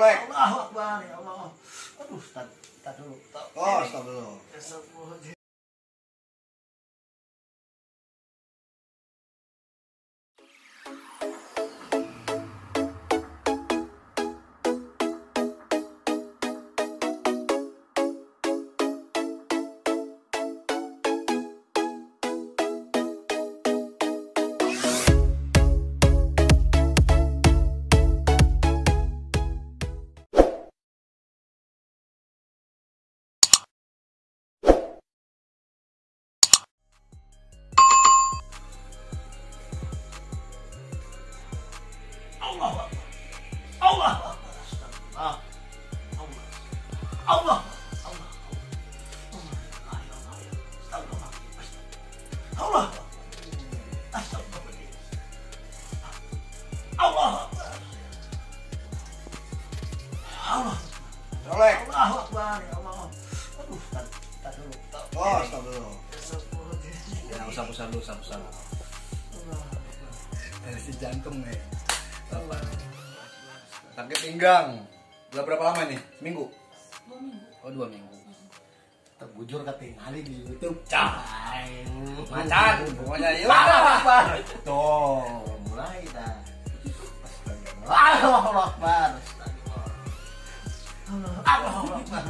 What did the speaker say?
Oleh. Allahu Akbar, ya Allah. Aduh, tak dulu. Oh, stop dulu. Allah. Allah. Allah. Allah. Allah. Allah. Allah. Oleh. Allahu Akbar, ya Allah. Aduh, tak dulu. Oh, stop dulu. Ya, usap-usap dulu, usap-usap. Dari si jantung nih. Apa? Sakit pinggang. Udah berapa lama nih? Seminggu? 2 minggu. Oh, 2 minggu. Terbujur ketinggalan di YouTube. Cai. Macan, pokoknya yuk. Tuh, mulai dah. Allahu Akbar. Allahu Akbar.